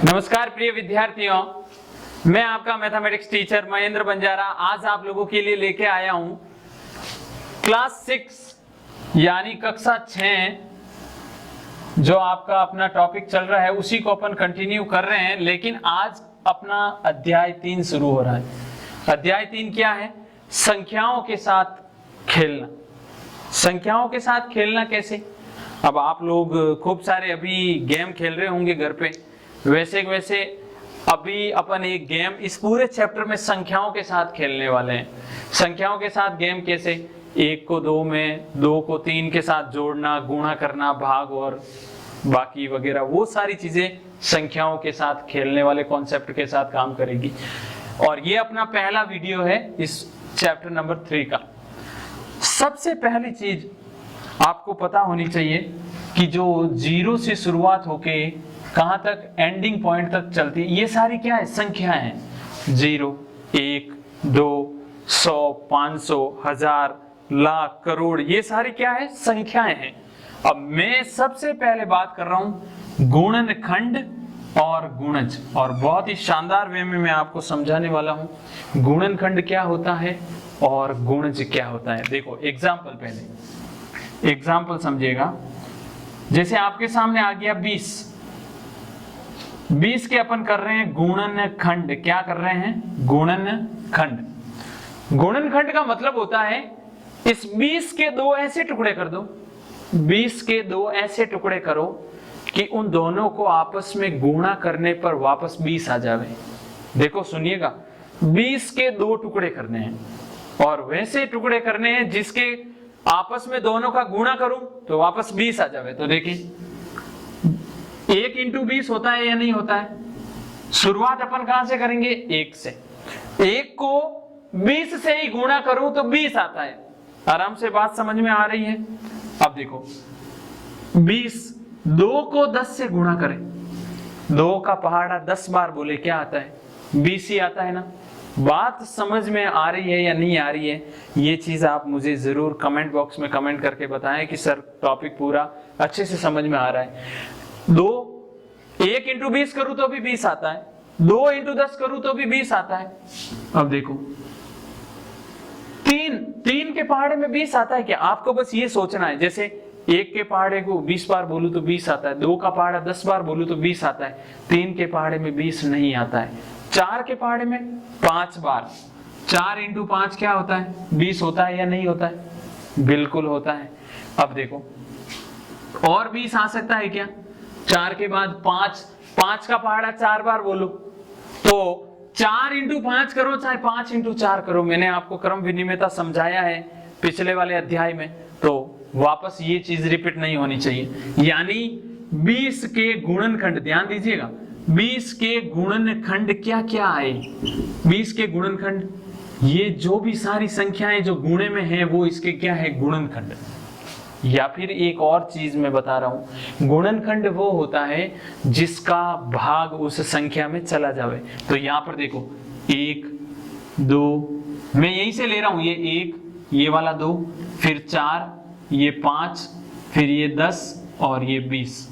नमस्कार प्रिय विद्यार्थियों, मैं आपका मैथमेटिक्स टीचर महेंद्र बंजारा आज आप लोगों के लिए लेके आया हूं क्लास 6 यानी कक्षा 6 जो आपका अपना टॉपिक चल रहा है उसी को अपन कंटिन्यू कर रहे हैं। लेकिन आज अपना अध्याय 3 शुरू हो रहा है। अध्याय 3 क्या है? संख्याओं के साथ खेलना। संख्याओं के साथ खेलना कैसे? अब आप लोग खूब सारे अभी गेम खेल रहे होंगे घर पे, वैसे अभी अपन एक गेम इस पूरे चैप्टर में संख्याओं के साथ खेलने वाले हैं। संख्याओं के साथ गेम कैसे? 1 को 2 में, 2 को 3 के साथ जोड़ना, गुणा करना, भाग और बाकी वगैरह वो सारी चीजें संख्याओं के साथ खेलने वाले कॉन्सेप्ट के साथ काम करेगी। और ये अपना पहला वीडियो है इस चैप्टर नंबर 3 का। सबसे पहली चीज आपको पता होनी चाहिए कि जो 0 से शुरुआत होके कहां तक एंडिंग पॉइंट तक चलती है, ये सारी क्या है? संख्याएं हैं। 0, 1, 2, 100, 500, 1000, लाख, करोड़, ये सारी क्या है? संख्याएं हैं। अब मैं सबसे पहले बात कर रहा हूं गुणनखंड और गुणज, और बहुत ही शानदार वे में मैं आपको समझाने वाला हूं गुणनखंड क्या होता है और गुणज क्या होता है। देखो एग्जाम्पल, पहले एग्जाम्पल समझिएगा। जैसे आपके सामने आ गया 20 के अपन कर रहे हैं गुणनखंड। क्या कर रहे हैं? गुणनखंड। गुणनखंड का मतलब होता है इस 20 के 2 ऐसे टुकड़े कर दो, 20 के 2 ऐसे टुकड़े करो कि उन दोनों को आपस में गुणा करने पर वापस 20 आ जावे। देखो सुनिएगा, 20 के 2 टुकड़े करने हैं और वैसे टुकड़े करने हैं जिसके आपस में दोनों का गुणा करूं तो वापस 20 आ जावे। तो देखिए 1 × 20 होता है या नहीं होता है? शुरुआत अपन कहां से करेंगे? 1 से। 1 को 20 से ही गुणा करूं तो 20 आता है। आराम से बात समझ में आ रही है? अब देखो 20, 2 को 10 से गुणा करें, 2 का पहाड़ा 10 बार बोले क्या आता है? 20 ही आता है ना। बात समझ में आ रही है या नहीं आ रही है? ये चीज आप मुझे जरूर कमेंट बॉक्स में कमेंट करके बताएं कि सर टॉपिक पूरा अच्छे से समझ में आ रहा है। 1 × 20 करूं तो भी 20 आता है, 2 × 10 करूं तो भी 20 आता है। अब देखो 3 के पहाड़े में 20 आता है क्या? आपको बस ये सोचना है। जैसे 1 के पहाड़े को 20 बार बोलूं तो 20 आता है, 2 का पहाड़ा 10 बार बोलूं तो 20 आता है, 3 के पहाड़े में 20 नहीं आता है, 4 के पहाड़े में 5 बार, 4 × 5 क्या होता है? 20 होता है या नहीं होता है? बिल्कुल होता है। अब देखो और 20 आ सकता है क्या? 4 के बाद 5 का पहाड़ा 4 बार बोलो तो 4 × 5 करो चाहे 5 × 4 करो। मैंने आपको क्रम विनिमयता समझाया है पिछले वाले अध्याय में, तो वापस ये चीज रिपीट नहीं होनी चाहिए। यानी 20 के गुणनखंड, ध्यान दीजिएगा, 20 के गुणनखंड क्या क्या आए? 20 के गुणनखंड, ये जो भी सारी संख्याएं जो गुणे में है वो इसके क्या है? गुणनखंड। या फिर एक और चीज मैं बता रहा हूं, गुणनखंड वो होता है जिसका भाग उस संख्या में चला जावे। तो यहां पर देखो 1, 2, मैं यहीं से ले रहा हूं, ये 1, ये वाला 2, फिर 4, ये 5, फिर ये 10 और ये 20।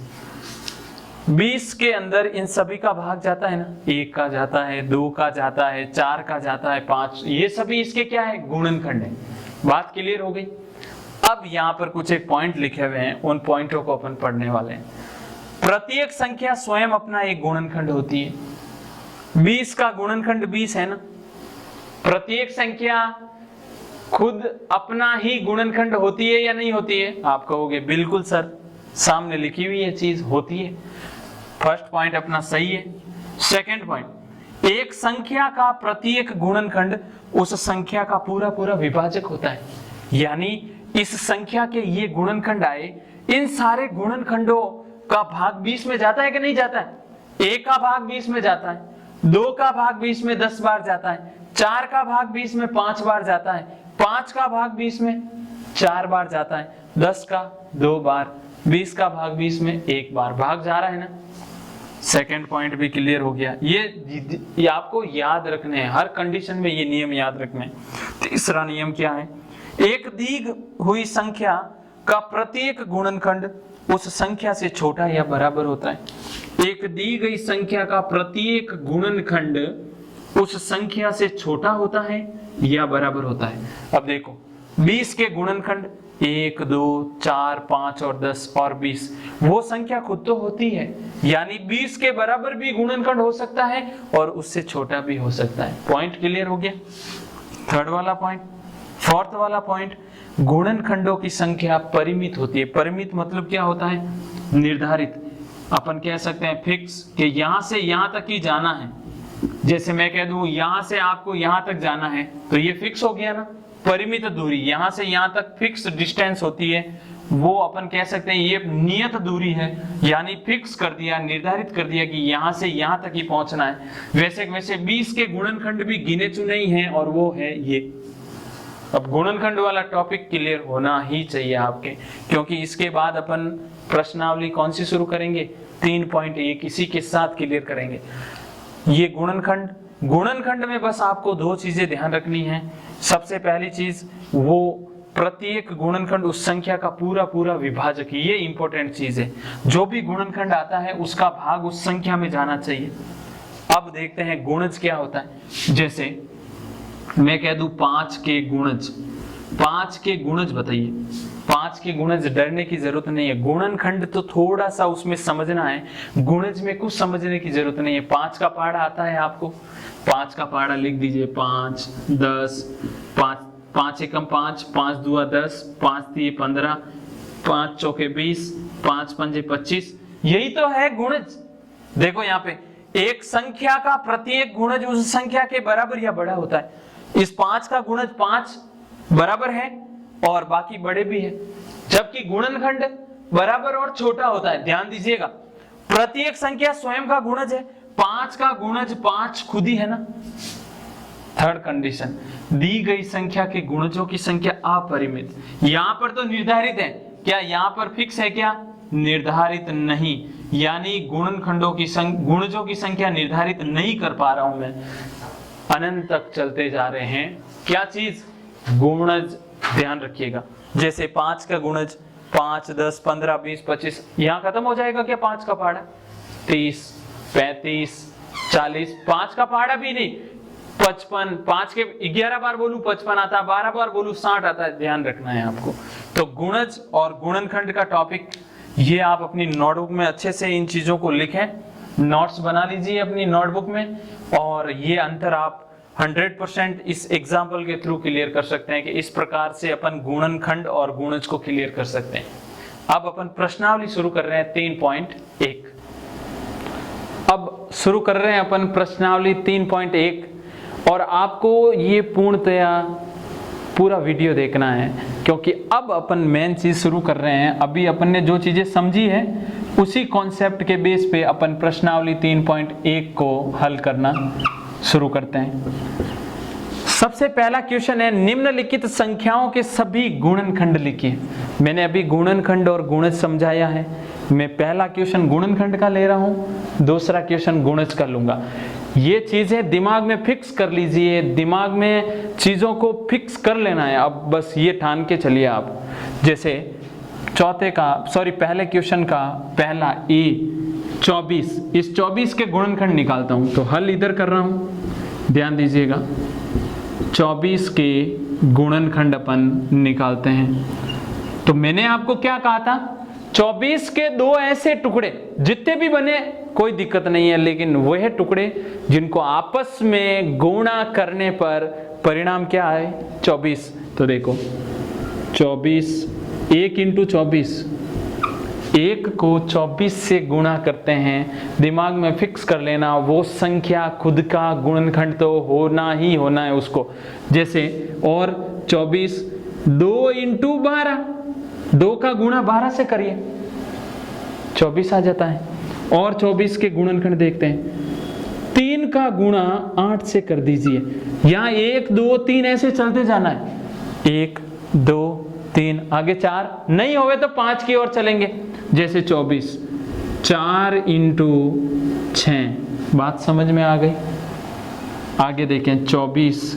20 के अंदर इन सभी का भाग जाता है ना, 1 का जाता है, 2 का जाता है, 4 का जाता है, 5, ये सभी इसके क्या है? गुणनखंड है। बात क्लियर हो गई? अब यहां पर कुछ एक पॉइंट लिखे हुए हैं, उन पॉइंटों को अपन पढ़ने वाले हैं। प्रत्येक संख्या स्वयं अपना एक गुणनखंड होती है। 20 का गुणनखंड 20 है ना। प्रत्येक संख्या खुद अपना ही गुणनखंड होती है या नहीं होती है? आप कहोगे बिल्कुल सर, सामने लिखी हुई ये चीज होती है। फर्स्ट पॉइंट अपना सही है। सेकंड पॉइंट, एक संख्या का प्रत्येक गुणनखंड उस संख्या का पूरा पूरा विभाजक होता है। यानी इस संख्या के ये गुणनखंड आए, इन सारे गुणनखंडों का भाग 20 में जाता है कि नहीं जाता है? 1 का भाग 20 में जाता है, 2 का भाग 20 में 10 बार जाता है, 4 का भाग 20 में 5 बार जाता है, 5 का भाग 20 में 4 बार जाता है, 10 का 2 बार, 20 का भाग 20 में 1 बार भाग जा रहा है ना। सेकेंड पॉइंट भी क्लियर हो गया। ये आपको याद रखने हैं, हर कंडीशन में ये नियम याद रखने हैं। तीसरा नियम क्या है? एक दीर्घ हुई संख्या का प्रत्येक गुणनखंड उस संख्या से छोटा या बराबर होता है। एक दी गई संख्या का प्रत्येक गुणनखंड उस संख्या से छोटा होता है या बराबर होता है। अब देखो 20 के गुणनखंड 1, 2, 4, 5 और 10 और 20, वो संख्या खुद तो होती है, यानी 20 के बराबर भी गुणनखंड हो सकता है और उससे छोटा भी हो सकता है। पॉइंट क्लियर हो गया। थर्ड वाला पॉइंट। फोर्थ वाला पॉइंट, गुणनखंडों की संख्या परिमित होती है। परिमित मतलब क्या होता है? निर्धारित। अपन कह सकते हैं फिक्स, कि यहां से यहां तक ही जाना है। जैसे मैं कह दूं यहां से आपको यहां तक जाना है, तो ये फिक्स हो गया ना। परिमित दूरी, यहां से यहां तक फिक्स डिस्टेंस होती है, वो अपन कह सकते हैं ये नियत दूरी है, यानी फिक्स कर दिया, निर्धारित कर दिया कि यहां से यहां तक ही पहुंचना है। वैसे 20 के गुणनखंड भी गिने चुने ही हैं और वो है ये। अब गुणनखंड वाला टॉपिक क्लियर होना ही चाहिए आपके, क्योंकि इसके बाद अपन प्रश्नावली कौन सी शुरू करेंगे? 3.1 इसी के साथ क्लियर करेंगे। ये गुणनखंड, गुणनखंड में बस आपको दो चीजें ध्यान रखनी है। सबसे पहली चीज, वो प्रत्येक गुणनखंड उस संख्या का पूरा पूरा विभाजक है। ये इंपॉर्टेंट चीज है। जो भी गुणनखंड आता है उसका भाग उस संख्या में जाना चाहिए। अब देखते हैं गुणज क्या होता है। जैसे मैं कह दूं 5 के गुणज, 5 के गुणज बताइए। 5 के गुणज डरने की जरूरत नहीं है। गुणनखंड तो थोड़ा सा उसमें समझना है, गुणज में कुछ समझने की जरूरत नहीं है। 5 का पहाड़ा आता है आपको, 5 का पहाड़ा लिख दीजिए। 5, 10, 5 एकम 5, 5 दूआ 10, 5 तीय 15, 5 चौके 20, 5 पंजे 25। यही तो है गुणज। देखो यहाँ पे एक संख्या का प्रत्येक गुणज उस संख्या के बराबर या बड़ा होता है। इस 5 का गुणज 5 बराबर है और बाकी बड़े भी है, जबकि गुणनखंड बराबर और छोटा होता है। ध्यान दीजिएगा, प्रत्येक संख्या स्वयं का गुणज है। 5 का गुणज 5 खुद ही है ना। थर्ड कंडीशन, दी गई संख्या के गुणजों की संख्या अपरिमित। यहां पर तो निर्धारित है, क्या यहां पर फिक्स है? क्या निर्धारित नहीं, यानी गुणनखंडों की गुणजों की संख्या निर्धारित नहीं कर पा रहा हूं मैं। अनंत तक चलते जा रहे हैं। क्या चीज? गुणज। ध्यान रखिएगा, जैसे 5 का गुणज 5, 10, 15, 20, 25, यहां खत्म हो जाएगा क्या? 5 का पहाड़ा 30, 35, 40, 5 का पहाड़ा भी नहीं, 55, 5 के 11 बार बोलूं 55 आता है, 12 बार बोलूं 60 आता है। ध्यान रखना है आपको। तो गुणज और गुणनखंड का टॉपिक ये आप अपनी नोटबुक में अच्छे से इन चीजों को लिखें, नोट्स बना लीजिए अपनी नोटबुक में, और ये अंतर आप 100% इस एग्जाम्पल के थ्रू क्लियर कर सकते हैं कि इस प्रकार से अपन गुणनखंड और गुणज को क्लियर कर सकते हैं। अब अपन प्रश्नावली शुरू कर रहे हैं 3.1। अब शुरू कर रहे हैं अपन प्रश्नावली 3.1, और आपको ये पूर्णतया पूरा वीडियो देखना है, क्योंकि अब अपन मेन चीज शुरू कर रहे हैं। अभी अपन ने जो चीजें समझी है उसी कॉन्सेप्ट के बेस पे अपन प्रश्नावली 3.1 को हल करना शुरू करते हैं। सबसे पहला क्वेश्चन है, निम्नलिखित संख्याओं के सभी गुणनखंड लिखिए। मैंने अभी गुणनखंड और गुणज समझाया है। मैं पहला क्वेश्चन गुणनखंड का ले रहा हूं, दूसरा क्वेश्चन गुणज का लूंगा। ये चीजें दिमाग में फिक्स कर लीजिए, दिमाग में चीजों को फिक्स कर लेना है। अब बस ये ठान के चलिए आप। जैसे पहले क्वेश्चन का पहला ए 24, इस 24 के गुणनखंड निकालता हूं, तो हल इधर कर रहा हूं। ध्यान दीजिएगा, 24 के गुणनखंड अपन निकालते हैं। तो मैंने आपको क्या कहा था? 24 के दो ऐसे टुकड़े, जितने भी बने कोई दिक्कत नहीं है, लेकिन वह टुकड़े जिनको आपस में गुणा करने पर परिणाम क्या है? 24। तो देखो 24, 1 × 24, 1 को 24 से गुणा करते हैं। दिमाग में फिक्स कर लेना, वो संख्या खुद का गुणनखंड तो होना ही होना है उसको। जैसे और 24, 2 × 12, 2 का गुणा 12 से करिए, 24 आ जाता है। और 24 के गुणनखंड देखते हैं, 3 का गुणा 8 से कर दीजिए। यहाँ 1, 2, 3 ऐसे चलते जाना है। 1, 2, 3, आगे 4 नहीं होवे तो 5 की ओर चलेंगे। जैसे 24, 4 × 6, बात समझ में आ गई। आगे देखें 24,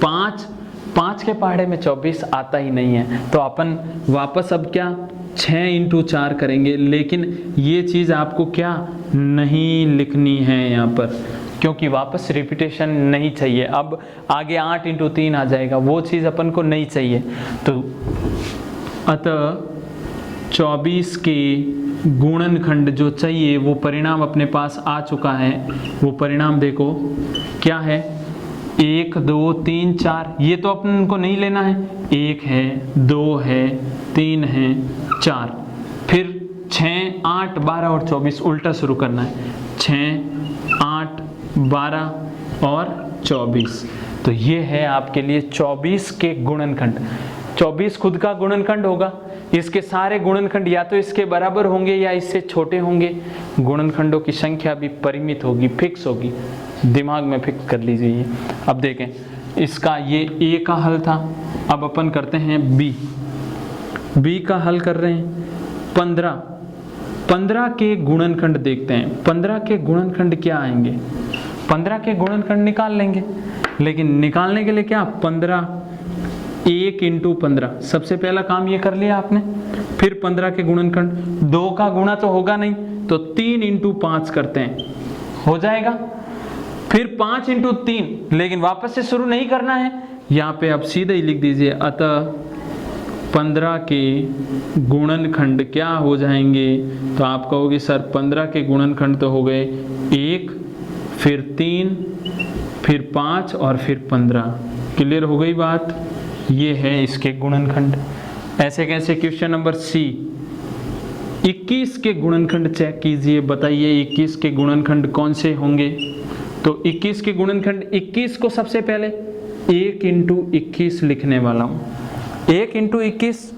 5 5 के पहाड़े में 24 आता ही नहीं है, तो अपन वापस अब क्या 6 इंटू 4 करेंगे, लेकिन ये चीज़ आपको क्या नहीं लिखनी है यहाँ पर, क्योंकि वापस रिपीटेशन नहीं चाहिए। अब आगे 8 इंटू 3 आ जाएगा, वो चीज़ अपन को नहीं चाहिए। तो अतः 24 के गुणनखंड जो चाहिए वो परिणाम अपने पास आ चुका है। वो परिणाम देखो क्या है, 1 2 3 4, ये तो अपन को नहीं लेना है, 1 है, 2 है, 3 है, 4, फिर 6 8 12 और 24 उल्टा शुरू करना है, 6 8 12 और 24। तो ये है आपके लिए 24 के गुणनखंड। 24 खुद का गुणनखंड होगा, इसके सारे गुणनखंड या तो इसके बराबर होंगे या इससे छोटे होंगे। गुणनखंडों की संख्या भी परिमित होगी, फिक्स होगी, दिमाग में फिक्स कर लीजिए। अब देखें, इसका ये ए का हल था, अब अपन करते हैं बी का हल कर रहे हैं। 15 के गुणनखंड देखते हैं, 15 के गुणनखंड क्या आएंगे, 15 के गुणनखंड निकाल लेंगे, लेकिन निकालने के लिए क्या 15 1 इंटू 15, सबसे पहला काम ये कर लिया आपने। फिर 15 के गुणनखंड, 2 का गुणा तो होगा नहीं, तो 3 इंटू 5 करते हैं, हो जाएगा। फिर 5 इंटू 3, लेकिन वापस से शुरू नहीं करना है, यहाँ पे आप सीधे ही लिख दीजिए। अतः 15 के गुणनखंड क्या हो जाएंगे, तो आप कहोगे सर 15 के गुणनखंड तो हो गए 1, फिर 3, फिर 5 और फिर 15। क्लियर हो गई बात, ये है इसके गुणनखंड। ऐसे कैसे, क्वेश्चन नंबर सी, 21 के गुणनखंड चेक कीजिए, बताइए 21 के गुणनखंड कौन से होंगे। तो 21 के गुणनखंड, 21 को सबसे पहले 1 इंटू 21 लिखने वाला हूँ। 1 इंटू 21,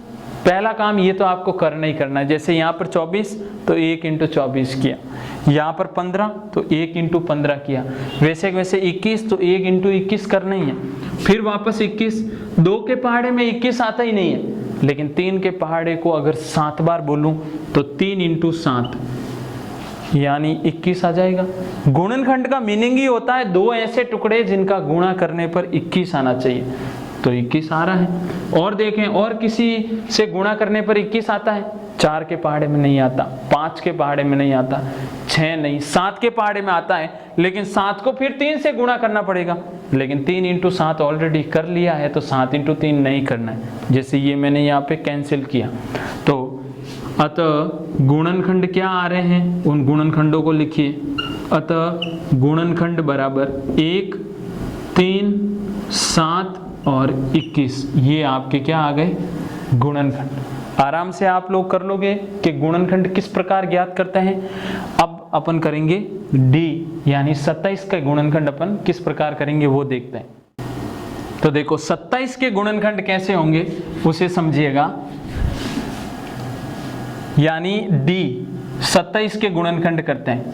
पहला काम ये तो आपको करना ही करना है। जैसे यहाँ पर 24 तो 1 इंटू 24 किया, यहाँ पर 15 तो 1 इंटू 15 किया, वैसे वैसे 21 तो 1 इंटू 21 करना ही है। फिर वापस 21, 2 के पहाड़े में 21 आता ही नहीं है, लेकिन 3 के पहाड़े को अगर 7 बार बोलूं तो 3 इंटू 7 यानी 21 आ जाएगा। गुणनखंड का मीनिंग ही होता है 2 ऐसे टुकड़े जिनका गुणा करने पर 21 आना चाहिए, तो 21 आ रहा है। और देखें, और किसी से गुणा करने पर 21 आता है, 4 के पहाड़े में नहीं आता, 5 के पहाड़े में नहीं आता, 6 नहीं, 7 के पहाड़े में आता है, लेकिन 7 को फिर 3 से गुणा करना पड़ेगा, लेकिन 3 इंटू 7 ऑलरेडी कर लिया है, तो 7 इंटू 3 नहीं करना है, जैसे ये मैंने यहाँ पे कैंसिल किया। तो अतः गुणनखंड क्या आ रहे हैं, उन गुणनखंडों को लिखिए। अतः गुणनखंड बराबर 1 3 7 और 21, ये आपके क्या आ गए गुणनखंड। आराम से आप लोग कर लोगे कि गुणनखंड किस प्रकार ज्ञात करते हैं। अब अपन करेंगे डी, यानी 27 का गुणनखंड अपन किस प्रकार करेंगे वो देखते हैं। तो देखो 27 के गुणनखंड कैसे होंगे उसे समझिएगा, यानी डी 27 के गुणनखंड करते हैं।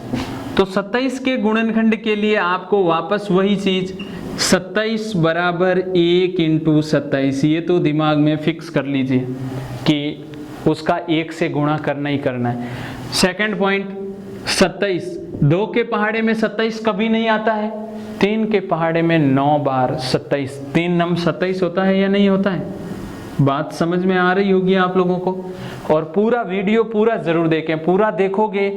तो 27 के गुणनखंड के लिए आपको वापस वही चीज 27 बराबर 1 इंटू 27, ये तो दिमाग में फिक्स कर लीजिए कि उसका 1 से गुणा करना ही करना है। सेकंड पॉइंट 27, 2 के पहाड़े में 27 कभी नहीं आता है, 3 के पहाड़े में 9 बार 27, 3 नम 27 होता है या नहीं होता है। बात समझ में आ रही होगी आप लोगों को। और पूरा वीडियो पूरा जरूर देखें, पूरा देखोगे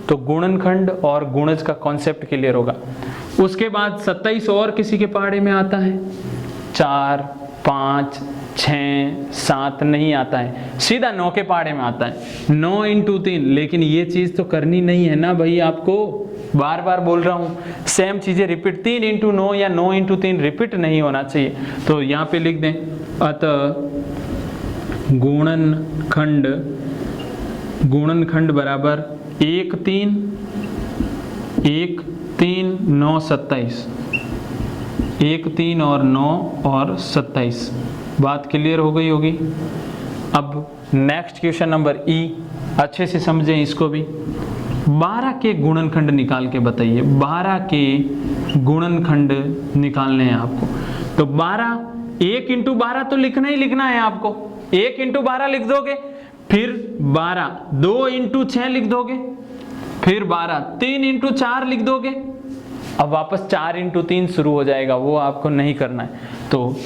तो गुणनखंड और गुणज का कॉन्सेप्ट क्लियर होगा। उसके बाद 27 और किसी के पहाड़े में आता है, 4 5 6 7 नहीं आता है, सीधा 9 के पहाड़े में आता है, 9 इंटू 3। लेकिन ये चीज तो करनी नहीं है ना भाई, आपको बार बार बोल रहा हूँ, सेम चीजें रिपीट, 3 इंटू 9 या 9 इंटू 3 रिपीट नहीं होना चाहिए। तो यहाँ पे लिख दें, अतः गुणनखंड बराबर 1 3 9 27, 1 3 और 9 और 27। बात क्लियर हो गई होगी। अब नेक्स्ट क्वेश्चन नंबर ई, अच्छे से समझें इसको भी। 12 के गुणनखंड निकाल के बताइए, 12 के गुणनखंड निकालने हैं आपको। तो 12, 1 इंटू 12 तो लिखना ही लिखना है आपको, 1 इंटू 12 लिख दोगे, फिर 12, 2 इंटू 6 लिख दोगे, फिर 12, 3 इंटू 4 लिख दोगे। अब वापस 4 इंटू 3 शुरू हो जाएगा, वो आपको नहीं करना है। तो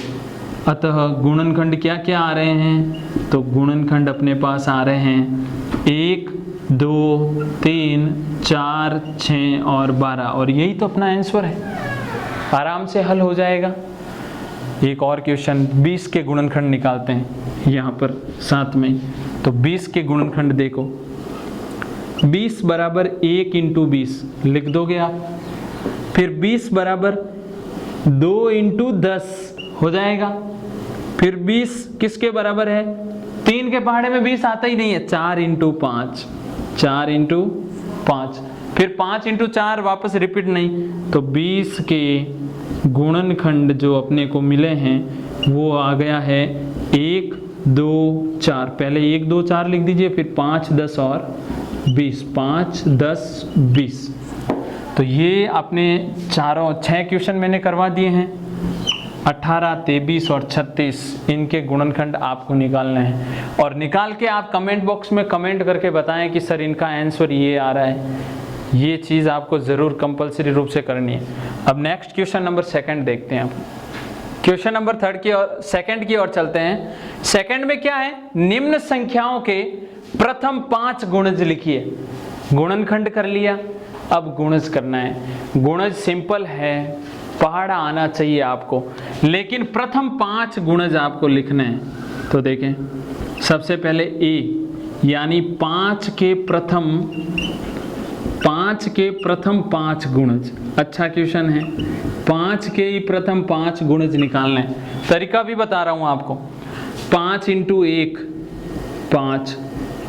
अतः गुणनखंड क्या क्या आ रहे हैं, तो गुणनखंड अपने पास आ रहे हैं 1, 2, 3, 4, 6 और 12, और यही तो अपना आंसर है, आराम से हल हो जाएगा। एक और क्वेश्चन, 20 के गुणनखंड निकालते हैं यहाँ पर साथ में। तो 20 के गुणनखंड देखो, 20 बराबर 1 इंटू 20 लिख दोगे आप, फिर 20 बराबर 2 इंटू 10 हो जाएगा, फिर 20 किसके बराबर है, 3 के पहाड़े में 20 आता ही नहीं है, 4 इंटू 5, 4 इंटू 5, फिर 5 इंटू 4 वापस रिपीट नहीं, तो 20 के गुणनखंड जो अपने को मिले हैं वो आ गया है 1, 2, 4। पहले 1, 2, 4 लिख दीजिए, फिर 5, 10 और 20, 5, 10, 20। तो ये अपने चारों 6 क्वेश्चन मैंने करवा दिए हैं। 18, 23 और 36 इनके गुणनखंड आपको निकालने हैं, और निकाल के आप कमेंट बॉक्स में कमेंट करके बताएं कि सर इनका आंसर ये आ रहा है। ये चीज़ आपको ज़रूर कंपलसरी रूप से करनी है। अब नेक्स्ट क्वेश्चन नंबर 2 देखते हैं। आप क्वेश्चन नंबर 3 की और 2 की ओर चलते हैं। 2 में क्या है, निम्न संख्याओं के प्रथम 5 गुणज लिखिए। गुणनखंड कर लिया, अब गुणज करना है। गुणज सिंपल है, पहाड़ा आना चाहिए आपको, लेकिन प्रथम 5 गुणज आपको लिखने हैं। तो देखें, सबसे पहले ए यानी 5 के प्रथम 5 गुणज। अच्छा क्वेश्चन है, 5 के ही प्रथम 5 गुणज निकालना है। तरीका भी बता रहा हूं आपको। 5 इंटू 1 5,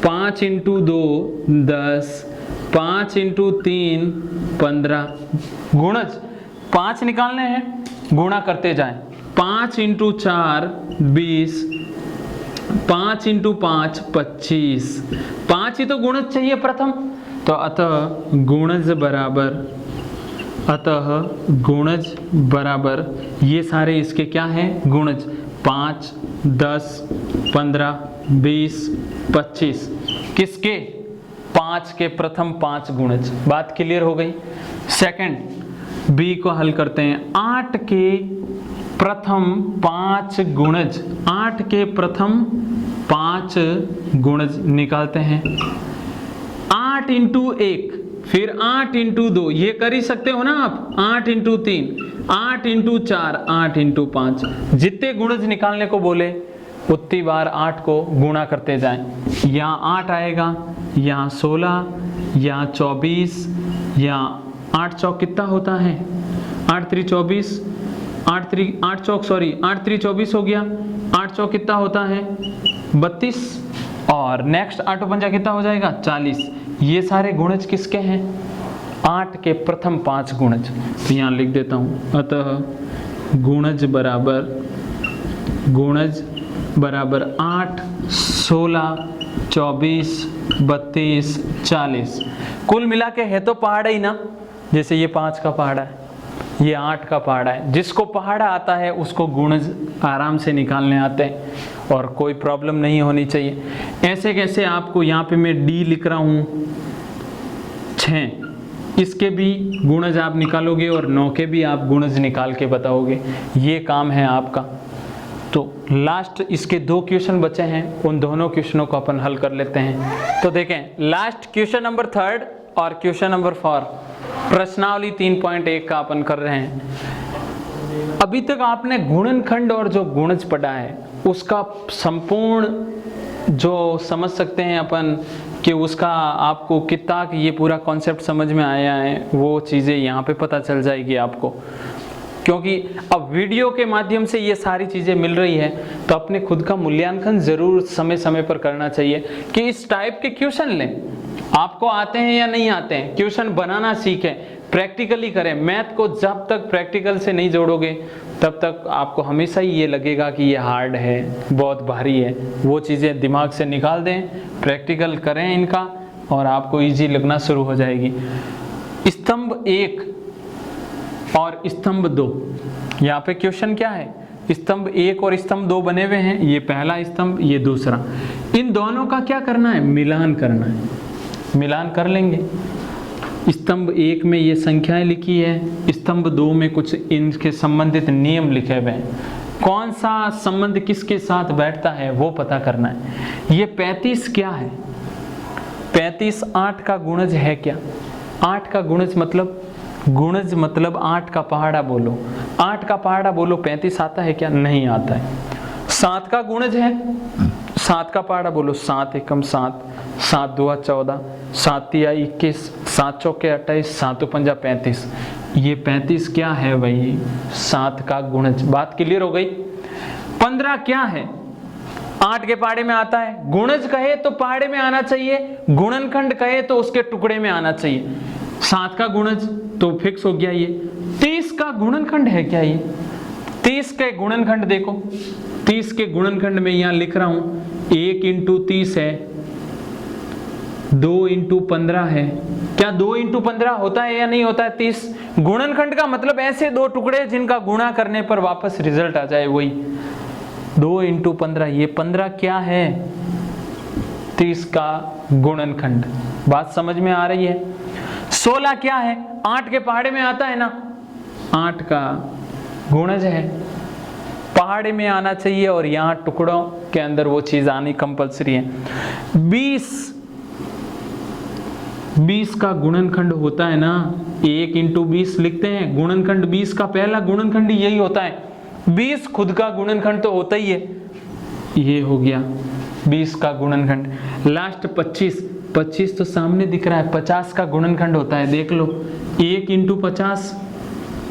5 इंटू 2 10, 5 इंटू 3 15। गुणज 5 निकालने हैं, गुणा करते जाएं। 5 इंटू 4 20, 5 इंटू 5 25। 5 ही तो गुणज चाहिए प्रथम, तो अतः गुणज बराबर ये सारे इसके क्या हैं, गुणज। 5, 10, 15, 20, 25 किसके, 5 के प्रथम 5 गुणज। बात क्लियर हो गई। सेकंड बी को हल करते हैं। 8 के प्रथम 5 गुणज, 8 के प्रथम 5 गुणज निकालते हैं। 8 इंटू 1, फिर 8 इंटू 2, ये कर ही सकते हो ना आप। 8 इंटू 3, 8 इंटू 4, 8 इंटू 5। जितने गुणज निकालने को बोले उतनी बार 8 को गुणा करते जाएं। यहाँ 8 आएगा, यहाँ 16, यहाँ 24, यहाँ 8 चौक कितना होता है, 8 3 24, 8 चौक 24 हो गया। 8 चौक कितना होता है 32, और नेक्स्ट 8 पंजा कितना हो जाएगा 40। ये सारे गुणज किसके हैं, 8 के प्रथम 5 गुणज। तो यहाँ लिख देता हूँ, अतः गुणज बराबर 8, 16, 24, 32, 40। कुल मिला के है तो पहाड़ा ही ना। जैसे ये 5 का पहाड़ा है, ये 8 का पहाड़ा है। जिसको पहाड़ा आता है उसको गुणज आराम से निकालने आते हैं, और कोई प्रॉब्लम नहीं होनी चाहिए। ऐसे कैसे आपको यहाँ पे मैं डी लिख रहा हूँ 6, इसके भी गुणज आप निकालोगे और 9 के भी आप गुणज निकाल के बताओगे। ये काम है आपका। तो लास्ट इसके 2 क्वेश्चन बचे हैं, उन दोनों क्वेश्चनों को अपन हल कर लेते हैं। तो देखें, लास्ट क्वेश्चन नंबर 3 और क्वेश्चन नंबर 4 प्रश्नावली 3.1 का अपन कर रहे हैं। अभी तक आपने गुणनखंड और जो गुणज पढ़ा है उसका संपूर्ण जो समझ सकते हैं अपन कि उसका आपको कितना ये पूरा कॉन्सेप्ट समझ में आया है, वो चीज़ें यहाँ पे पता चल जाएगी आपको। क्योंकि अब वीडियो के माध्यम से ये सारी चीज़ें मिल रही है, तो अपने खुद का मूल्यांकन ज़रूर समय समय पर करना चाहिए कि इस टाइप के क्वेश्चन लें। आपको आते हैं या नहीं आते हैं, क्वेश्चन बनाना सीखें, प्रैक्टिकली करें। मैथ को जब तक प्रैक्टिकल से नहीं जोड़ोगे तब तक आपको हमेशा ही ये लगेगा कि ये हार्ड है, बहुत भारी है। वो चीज़ें दिमाग से निकाल दें, प्रैक्टिकल करें इनका, और आपको इजी लगना शुरू हो जाएगी। स्तंभ 1 और स्तंभ 2, यहाँ पे क्वेश्चन क्या है, स्तंभ 1 और स्तंभ 2 बने हुए हैं। ये पहला स्तंभ, ये दूसरा। इन दोनों का क्या करना है, मिलान करना है। मिलान कर लेंगे। स्तंभ 1 में ये संख्याएं लिखी है, स्तंभ 2 में कुछ इनके संबंधित नियम लिखे हुए हैं। कौन सा संबंध किसके साथ बैठता है वो पता करना है। ये 35 क्या है? 35 8 का गुणज है क्या? 8 का गुणज मतलब 8 का पहाड़ा बोलो, 8 का पहाड़ा बोलो, 35 आता है क्या? नहीं आता है। 7 का गुणज है, 7 का पहाड़ा बोलो, 7 एकम 7, 7 दूआ 14, 7 तिया 21, 7 चौके 28, 7 पंजा 35। ये 35 क्या है भाई? 7 का गुणज। बात क्लियर हो गई। 15 क्या है? 8 के पहाड़े में आता है। गुणज कहे तो पहाड़े में आना चाहिए, गुणनखंड कहे तो उसके टुकड़े में आना चाहिए। 7 का गुणज तो फिक्स हो गया ये। 30 का गुणनखंड है क्या ये? 30 के गुणनखंड देखो, 30 के गुणनखंड में यहां लिख रहा हूं 1 इंटू 30 है, 2 इंटू 15 है। क्या 2 इंटू 15 होता है या नहीं होता है? 30 गुणनखंड का मतलब ऐसे दो टुकड़े जिनका गुणा करने पर वापस रिजल्ट आ जाए, वही 2 इंटू 15। ये 15 क्या है? 30 का गुणनखंड। बात समझ में आ रही है? 16 क्या है? 8 के पहाड़े में आता है ना, 8 का गुणज है, पहाड़े में आना चाहिए और यहां टुकड़ों के अंदर वो चीज आनी कंपलसरी है। 20 का गुणनखंड होता है ना, 1 इंटू 20 लिखते हैं। गुणनखंड 20 का पहला गुणनखंड यही होता है। 20 खुद का गुणनखंड तो होता ही है, ये हो गया 20 का गुणनखंड। लास्ट 25 तो सामने दिख रहा है, 50 का गुणनखंड होता है, देख लो। 1 इंटू 50,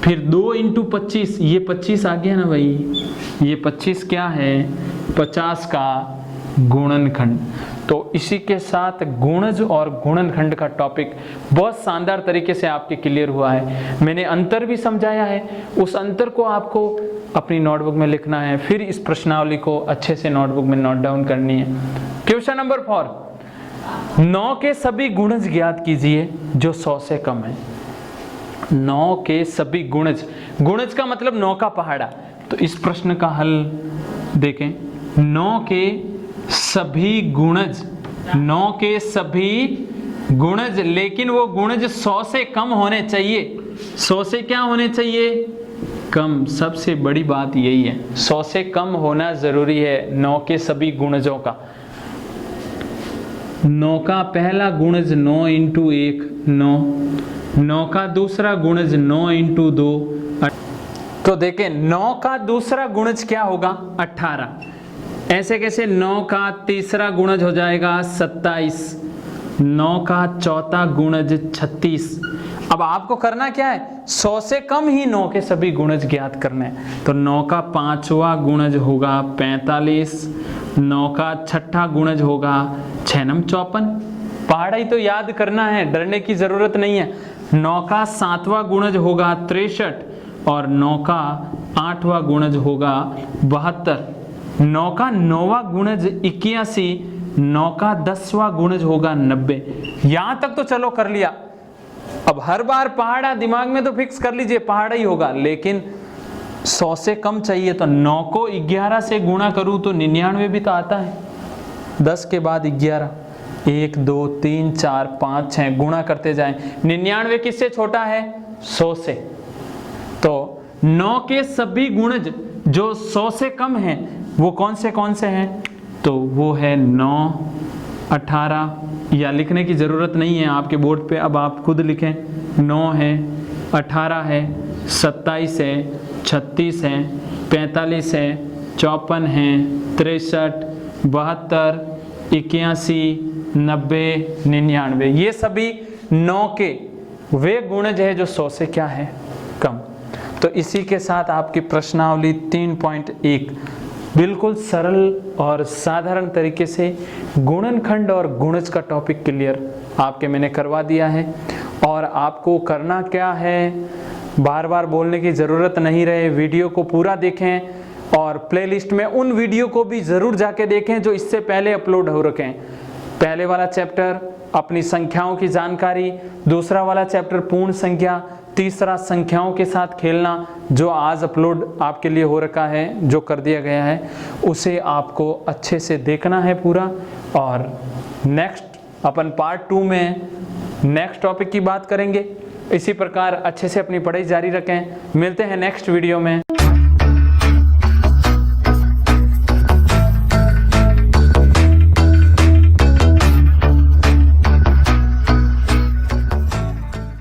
फिर 2 इंटू 25, ये 25 आ गया ना भाई, ये 25 क्या है? 50 का गुणनखंड। तो इसी के साथ गुणज और गुणनखंड का टॉपिक बहुत शानदार तरीके से आपके क्लियर हुआ है। मैंने अंतर भी समझाया है, उस अंतर को आपको अपनी नोटबुक में लिखना है, फिर इस प्रश्नावली को अच्छे से नोटबुक में नोट डाउन करनी है। क्वेश्चन नंबर 4, 9 के सभी गुणज ज्ञात कीजिए जो 100 से कम है। 9 के सभी गुणज, गुणज का मतलब 9 का पहाड़ा। तो इस प्रश्न का हल देखें। 9 के सभी गुणज, 9 के सभी गुणज, लेकिन वो गुणज 100 से कम होने चाहिए। 100 से क्या होने चाहिए? कम। सबसे बड़ी बात यही है, 100 से कम होना जरूरी है 9 के सभी गुणजों का। 9 का पहला गुणज 9 इंटू 1 9, 9 का दूसरा गुणज 9 इंटू 2। तो देखें 9 का दूसरा गुणज क्या होगा? 18। ऐसे कैसे? 9 का तीसरा गुणज हो जाएगा 27, 9 का चौथा गुणज 36। अब आपको करना क्या है? 100 से कम ही 9 के सभी गुणज ज्ञात करने हैं। तो 9 का पांचवा गुणज होगा 45, 9 का छठा गुणज होगा 6 9 54। पहाड़ा ही तो याद करना है, डरने की जरूरत नहीं है। 9 का 7वां गुणज होगा 63 और 9 का 8वां गुणज होगा 72। 9 का 9वां गुणज 81, 9 का 10वां गुणज होगा 90। यहां तक तो चलो कर लिया। अब हर बार पहाड़ा दिमाग में तो फिक्स कर लीजिए, पहाड़ा ही होगा, लेकिन 100 से कम चाहिए। तो 9 को 11 से गुणा करूं तो 99 भी तो आता है। 10 के बाद 11, 1 2 3 4 5 6 गुणा करते जाएं। 99 किससे छोटा है? 100 से। तो 9 के सभी गुणज जो 100 से कम हैं वो कौन से हैं? तो वो है 9, 18, या लिखने की ज़रूरत नहीं है आपके बोर्ड पे, अब आप खुद लिखें। 9 है, 18 है, 27 है, 36 है, 45 है, 54 है, 63, 72, 81, 90, 99। ये सभी 9 के वे गुणज है जो 100 से क्या है? कम। तो इसी के साथ आपकी प्रश्नावली 3.1 बिल्कुल सरल और साधारण तरीके से गुणनखंड और गुणज का टॉपिक क्लियर आपके मैंने करवा दिया है। और आपको करना क्या है, बार बार बोलने की ज़रूरत नहीं रहे, वीडियो को पूरा देखें और प्लेलिस्ट में उन वीडियो को भी ज़रूर जाके देखें जो इससे पहले अपलोड हो रखे हैं। पहले वाला चैप्टर अपनी संख्याओं की जानकारी, दूसरा वाला चैप्टर पूर्ण संख्या, तीसरा संख्याओं के साथ खेलना जो आज अपलोड आपके लिए हो रखा है, जो कर दिया गया है, उसे आपको अच्छे से देखना है पूरा। और नेक्स्ट अपन पार्ट 2 में नेक्स्ट टॉपिक की बात करेंगे। इसी प्रकार अच्छे से अपनी पढ़ाई जारी रखें। मिलते हैं नेक्स्ट वीडियो में।